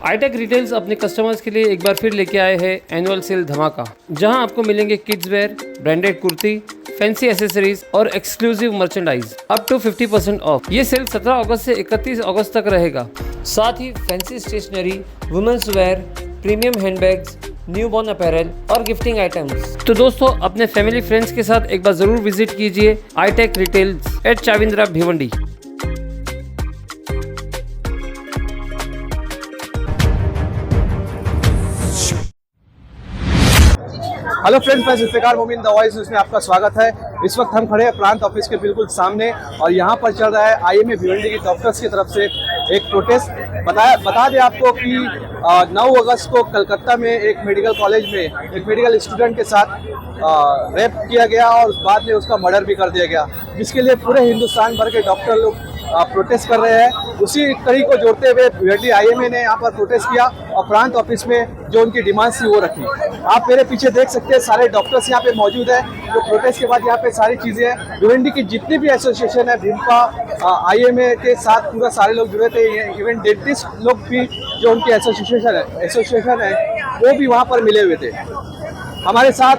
आईटेक retails अपने customers के लिए एक बार फिर लेके आए हैं एनुअल सेल धमाका, जहां आपको मिलेंगे kids wear, branded kurti, fancy accessories और exclusive merchandise up to 50% off. ये सेल 17 अगस्त से 31 अगस्त तक रहेगा। साथ ही fancy stationery, women's wear, premium handbags, newborn apparel और गिफ्टिंग आइटम्स। तो दोस्तों, अपने फैमिली फ्रेंड्स के साथ एक बार जरूर विजिट कीजिए iTech retails at Chavindra Bhiwandi. Hello friends, मैं जुल्फिकार मोमिन द वॉइस न्यूज़ में आपका स्वागत है। इस वक्त हम खड़े हैं प्रांत ऑफिस के बिल्कुल सामने और यहाँ पर चल रहा है आईएमए भिवंडी की डॉक्टर्स की तरफ से एक प्रोटेस्ट। बता दें आपको कि 9 अगस्त को कलकत्ता में एक मेडिकल कॉलेज में एक मेडिकल स्टूडेंट के साथ रेप किया गया और बाद में उसका मर्डर भी कर दिया गया, जिसके लिए पूरे हिंदुस्तान भर के डॉक्टर लोग प्रोटेस्ट कर रहे हैं। उसी कड़ी को जोड़ते हुए भिवंडी आईएमए ने यहाँ पर प्रोटेस्ट किया और प्रांत ऑफिस में जो उनकी डिमांड्स थी वो रखी। आप मेरे पीछे देख सकते हैं, सारे डॉक्टर्स यहाँ पे मौजूद है। तो प्रोटेस्ट के बाद यहाँ पे सारी चीज़ें हैं। भिवंडी की जितनी भी एसोसिएशन है, भिमपा, आईएमए के साथ पूरा सारे लोग जुड़े थे। इवन डेंटिस्ट लोग भी जो उनकी एसोसिएशन है वो भी वहाँ पर मिले हुए थे। हमारे साथ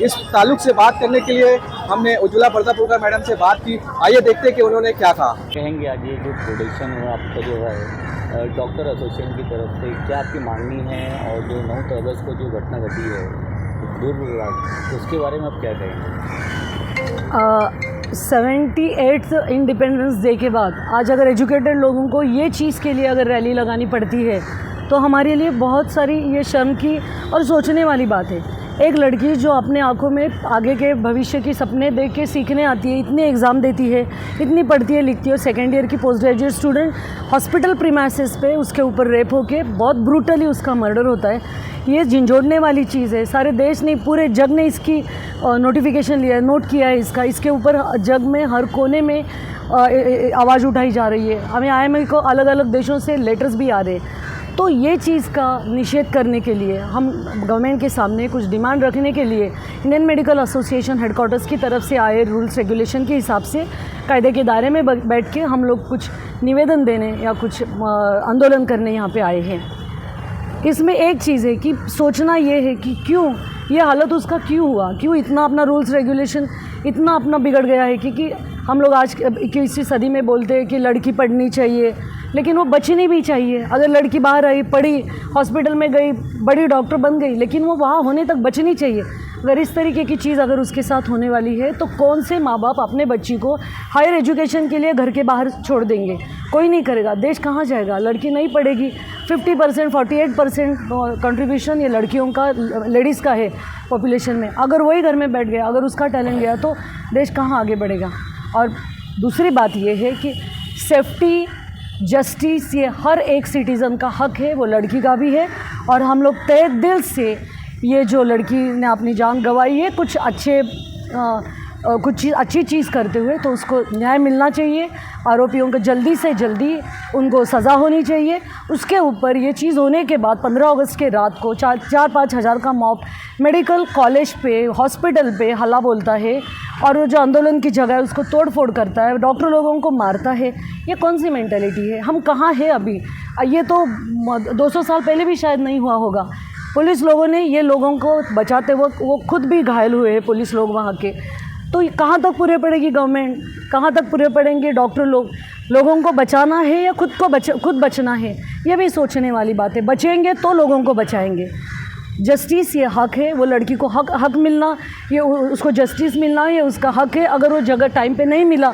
इस ताल्लुक से बात करने के लिए हमने उज्ज्वला प्रतापुरकर मैडम से बात की। आइए देखते हैं कि उन्होंने क्या कहा। कहेंगे आज ये जो प्रोडक्शन है आपका जो है डॉक्टर एसोसिएशन की तरफ से, क्या आपकी मांगनी है? और जो 9 अगस्त को जो घटना घटी है दूरदराज, उसके बारे में आप क्या कहेंगे? 78th इंडिपेंडेंस डे के बाद आज अगर एजुकेटेड लोगों को ये चीज़ के लिए अगर रैली लगानी पड़ती है तो हमारे लिए बहुत सारी ये शर्म की और सोचने वाली बात है। एक लड़की जो अपने आंखों में आगे के भविष्य की सपने देख के सीखने आती है, इतने एग्ज़ाम देती है, इतनी पढ़ती है लिखती है, और सेकेंड ईयर की post graduate student hospital premises पे उसके ऊपर रेप होके बहुत ब्रूटली उसका मर्डर होता है। ये झंझोड़ने वाली चीज़ है। सारे देश ने, पूरे जग ने इसकी नोटिफिकेशन लिया है, नोट किया है इसका। इसके ऊपर जग में हर कोने में आवाज़ उठाई जा रही है। हमें आईएमए को अलग अलग देशों से लेटर्स भी आ रहे हैं। तो ये चीज़ का निषेध करने के लिए, हम गवर्नमेंट के सामने कुछ डिमांड रखने के लिए इंडियन मेडिकल एसोसिएशन हेडक्वार्टर्स की तरफ से आए रूल्स रेगुलेशन के हिसाब से कायदे के दायरे में बैठ के हम लोग कुछ निवेदन देने या कुछ आंदोलन करने यहाँ पे आए हैं। इसमें एक चीज़ है कि सोचना ये है कि क्यों ये हालत उसका क्यों हुआ, क्यों इतना अपना रूल्स रेगुलेशन इतना अपना बिगड़ गया है। क्योंकि हम लोग आज 21वीं सदी में बोलते हैं कि लड़की पढ़नी चाहिए, लेकिन वो बचनी भी चाहिए। अगर लड़की बाहर आई, पढ़ी, हॉस्पिटल में गई, बड़ी डॉक्टर बन गई, लेकिन वो वहाँ होने तक बचनी चाहिए। अगर इस तरीके की चीज़ अगर उसके साथ होने वाली है तो कौन से माँ बाप अपने बच्ची को हायर एजुकेशन के लिए घर के बाहर छोड़ देंगे? कोई नहीं करेगा। देश कहाँ जाएगा? लड़की नहीं पढ़ेगी। 50% 48% कंट्रीब्यूशन ये लड़कियों का, लेडीज़ का है पॉपुलेशन में। अगर वही घर में बैठ गया, अगर उसका टैलेंट गया, तो देश कहाँ आगे बढ़ेगा? और दूसरी बात ये है कि सेफ्टी, जस्टिस, ये हर एक सिटीज़न का हक है, वो लड़की का भी है। और हम लोग तहे दिल से ये जो लड़की ने अपनी जान गंवाई है कुछ अच्छी चीज़ करते हुए, तो उसको न्याय मिलना चाहिए। आरोपियों को जल्दी से जल्दी उनको सज़ा होनी चाहिए। उसके ऊपर ये चीज़ होने के बाद 15 अगस्त के रात को 4-5 हज़ार का मॉब मेडिकल कॉलेज पे, हॉस्पिटल पे हल्ला बोलता है और वो जो आंदोलन की जगह है उसको तोड़ फोड़ करता है, डॉक्टर लोगों को मारता है। ये कौन सी मेंटालिटी है? हम कहाँ हैं अभी? ये तो 200 साल पहले भी शायद नहीं हुआ होगा। पुलिस लोगों ने ये लोगों को बचाते वक्त वो खुद भी घायल हुए हैं, पुलिस लोग वहाँ के। तो कहाँ तक पूरे पड़ेगी गवर्नमेंट? कहाँ तक पूरे पड़ेंगे डॉक्टर लोग? लोगों को बचाना है या खुद बचना है? ये भी सोचने वाली बात है। बचेंगे तो लोगों को बचाएंगे। जस्टिस ये हक है, वो लड़की को हक मिलना, ये उसको जस्टिस मिलना ये उसका हक है। अगर वो जगह टाइम पे नहीं मिला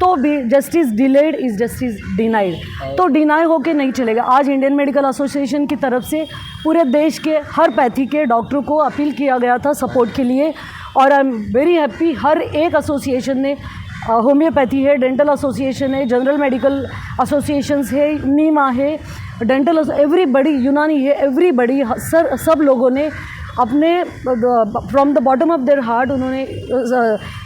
तो भी justice delayed is justice denied, तो डिनाई होके नहीं चलेगा। आज इंडियन मेडिकल एसोसिएशन की तरफ से पूरे देश के हर पैथी के डॉक्टरों को अपील किया गया था सपोर्ट के लिए, और आई एम वेरी हैप्पी। हर एक एसोसिएशन ने, होम्योपैथी है, डेंटल एसोसिएशन है, जनरल मेडिकल एसोसिएशंस है, नीमा है, डेंटल, एवरीबडी, यूनानी है, एवरीबडी, सब लोगों ने अपने from the bottom of their heart उन्होंने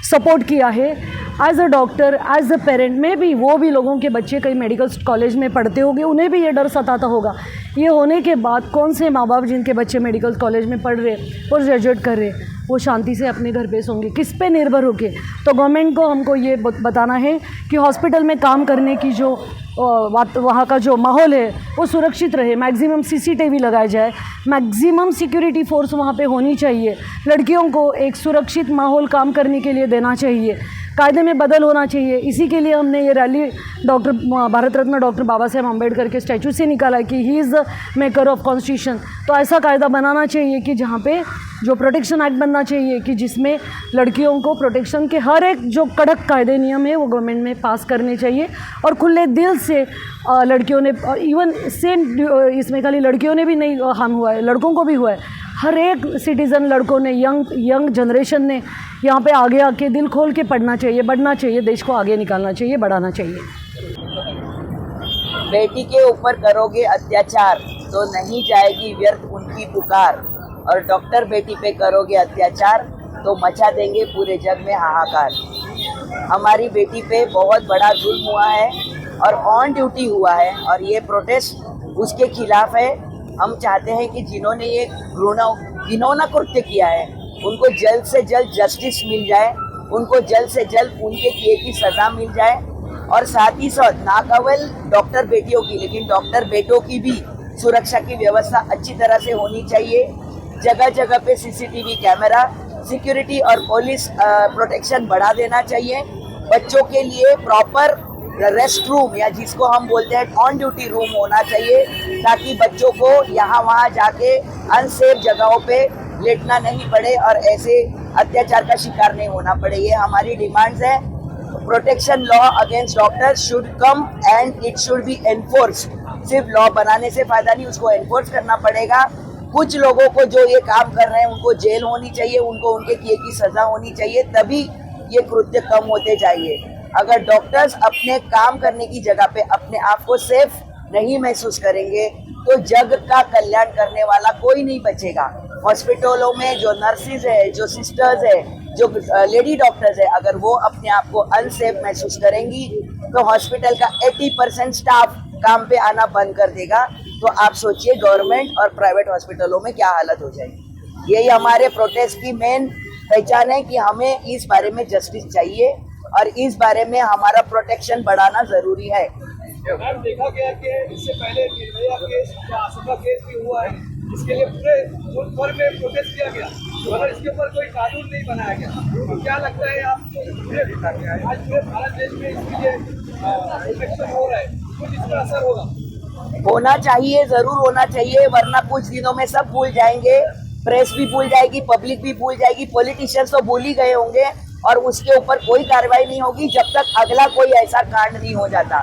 सपोर्ट किया है। As a doctor, as a parent में भी, वो भी लोगों के बच्चे कई मेडिकल कॉलेज में पढ़ते होंगे, उन्हें भी ये डर सताता होगा। ये होने के बाद कौन से माँ बाप जिनके बच्चे मेडिकल कॉलेज में पढ़ रहे, पोस्ट ग्रेजुएट कर रहे, वो शांति से अपने घर पे सोंगे? किस पे निर्भर होके? तो गवर्नमेंट को हमको ये बताना है कि हॉस्पिटल में काम करने की जो वहाँ का जो माहौल है वो सुरक्षित रहे, मैक्सिमम CCTV लगाया जाए, मैक्सिमम सिक्योरिटी फोर्स वहाँ पे होनी चाहिए, लड़कियों को एक सुरक्षित माहौल काम करने के लिए देना चाहिए, कायदे में बदल होना चाहिए। इसी के लिए हमने ये rally doctor Bharat Ratna doctor Baba Saheb Ambedkar के स्टैचू से निकाला है कि he is the maker of constitution. तो ऐसा कायदा बनाना चाहिए कि जहाँ पे जो प्रोटेक्शन एक्ट बनना चाहिए कि जिसमें लड़कियों को प्रोटेक्शन के हर एक जो कड़क कायदे नियम है वो गवर्नमेंट में पास करने चाहिए, और खुले दिल से लड़कियों ने, इवन सेम इसमें खाली लड़कियों ने भी नहीं हार्म हुआ है, लड़कों को भी हुआ है। हर एक सिटीज़न, लड़कों ने, यंग जनरेशन ने यहाँ पे आगे आके दिल खोल के पढ़ना चाहिए, बढ़ना चाहिए, देश को आगे निकालना चाहिए, बढ़ाना चाहिए। बेटी के ऊपर करोगे अत्याचार तो नहीं जाएगी व्यर्थ उनकी पुकार, और डॉक्टर बेटी पे करोगे अत्याचार तो मचा देंगे पूरे जग में हाहाकार। हमारी बेटी पे बहुत बड़ा जुल्म हुआ है और ऑन ड्यूटी हुआ है, और ये प्रोटेस्ट उसके खिलाफ है। हम चाहते हैं कि जिन्होंने ये घिनौना कृत्य किया है उनको जल्द से जल्द जस्टिस मिल जाए, उनको जल्द से जल्द उनके किए की सज़ा मिल जाए, और साथ ही साथ ना केवल डॉक्टर बेटियों की लेकिन डॉक्टर बेटों की भी सुरक्षा की व्यवस्था अच्छी तरह से होनी चाहिए। जगह जगह पे CCTV कैमरा, सिक्योरिटी और पुलिस प्रोटेक्शन बढ़ा देना चाहिए। बच्चों के लिए प्रॉपर रेस्ट रूम या जिसको हम बोलते हैं ऑन ड्यूटी रूम होना चाहिए, ताकि बच्चों को यहाँ वहाँ जाके अनसेफ जगहों पे लेटना नहीं पड़े और ऐसे अत्याचार का शिकार नहीं होना पड़े। ये हमारी डिमांड्स है। Protection law against doctors should come and it should be enforced. सिर्फ लॉ बनाने से फायदा नहीं, उसको एनफोर्स करना पड़ेगा। कुछ लोगों को जो ये काम कर रहे हैं उनको जेल होनी चाहिए, उनको उनके किए की सजा होनी चाहिए, तभी ये कृत्य कम होते जाइए। अगर डॉक्टर्स अपने काम करने की जगह पे अपने आप को सेफ नहीं महसूस करेंगे तो जग का कल्याण करने वाला कोई नहीं बचेगा। हॉस्पिटलों में जो नर्सिस है, जो सिस्टर्स है, जो लेडी डॉक्टर्स है, अगर वो अपने आप को अनसेफ महसूस करेंगी तो हॉस्पिटल का 80% स्टाफ काम पे आना बंद कर देगा। तो आप सोचिए गवर्नमेंट और प्राइवेट हॉस्पिटलों में क्या हालत हो जाएगी। यही हमारे प्रोटेस्ट की मेन पहचान है कि हमें इस बारे में जस्टिस चाहिए और इस बारे में हमारा प्रोटेक्शन बढ़ाना जरूरी है। मैम, देखा गया कि इससे पहले निर्भया केस, आसिफा केस भी हुआ है, इसके लिए पूरे मुल्क भर में प्रोटेस्ट किया गया, मगर इसके ऊपर कोई कानून नहीं बनाया गया। तो क्या लगता है आपको, आज पूरे भारत देश में इसके लिए प्रोटेक्शन हो रहा है, कुछ इसका असर होगा? होना चाहिए, जरूर होना चाहिए, वरना कुछ दिनों में सब भूल जाएंगे, प्रेस भी भूल जाएगी, पब्लिक भी भूल जाएगी, पॉलिटिशियंस तो भूल ही गए होंगे, और उसके ऊपर कोई कार्रवाई नहीं होगी जब तक अगला कोई ऐसा कांड नहीं हो जाता।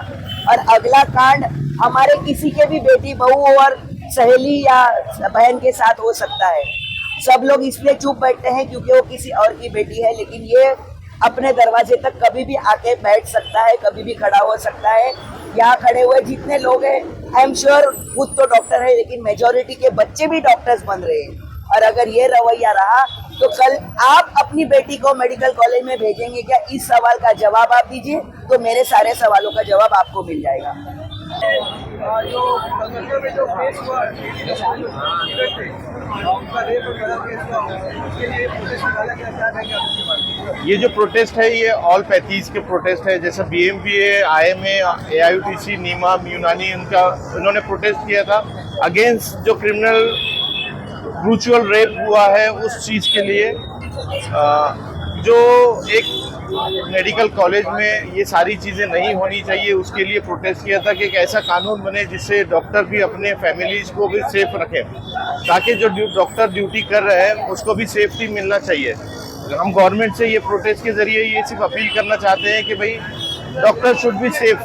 और अगला कांड हमारे किसी के भी बेटी, बहू और सहेली या बहन के साथ हो सकता है। सब लोग इसलिए चुप बैठते हैं क्योंकि वो किसी और की बेटी है, लेकिन ये अपने दरवाजे तक कभी भी आके बैठ सकता है, कभी भी खड़ा हो सकता है। यहाँ खड़े हुए जितने लोग हैं, आई एम श्योर खुद तो डॉक्टर है, लेकिन मेजोरिटी के बच्चे भी डॉक्टर्स बन रहे हैं। और अगर ये रवैया रहा तो कल आप अपनी बेटी को मेडिकल कॉलेज में भेजेंगे क्या? इस सवाल का जवाब आप दीजिए, तो मेरे सारे सवालों का जवाब आपको मिल जाएगा। जो कलकत्ता में जो केस हुआ, ये जो प्रोटेस्ट है ये ऑल पैथीज के प्रोटेस्ट है, जैसे BMPA, IMA, AIUTC, नीमा, यूनानी, उन्होंने प्रोटेस्ट किया था अगेंस्ट जो क्रिमिनल ब्रूचुअल रेप हुआ है उस चीज़ के लिए। जो एक मेडिकल कॉलेज में ये सारी चीज़ें नहीं होनी चाहिए, उसके लिए प्रोटेस्ट किया था कि एक ऐसा कानून बने जिससे डॉक्टर भी अपने फैमिलीज को भी सेफ रखें, ताकि जो डॉक्टर ड्यूटी कर रहे हैं उसको भी सेफ्टी मिलना चाहिए। हम गवर्नमेंट से ये प्रोटेस्ट के ज़रिए ये सिर्फ अपील करना चाहते हैं कि भाई डॉक्टर शुड बी सेफ।